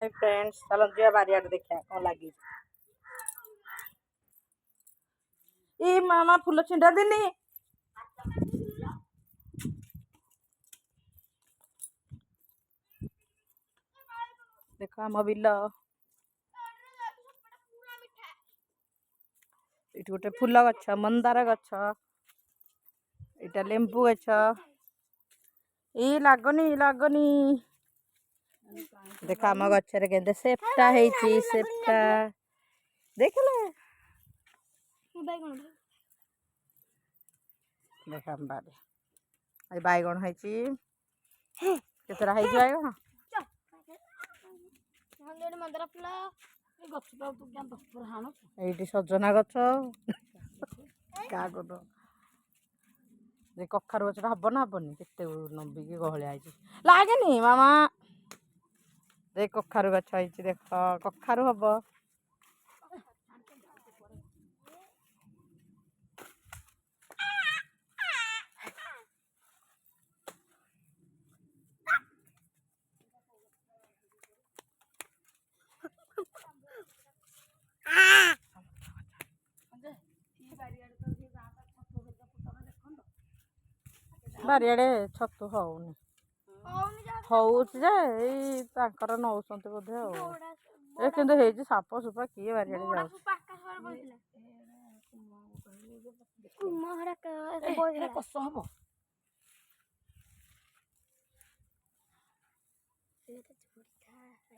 friends चलो जिया बारियाड देखिया कौन लगी ई मामा फूल छिंडा देनी देखो आम बिल ये गोटे फूल गछ मंदार गछ इटा लेंबू गछ ई लागनी देख आम गचर के सेप्टा सेप्टा देख ले देख आम बारे बैगण है केतरा है बैगण ये सजना गछ क्या गोद कखार गचटा हम ना हेनी के नंबिकी गहलिया लगे मामा देख कखारु गछ देख कखारु हम बारियाड़े छतु हौनी हौर नौंट बोधे कि साप सुपा किए बारियाड़े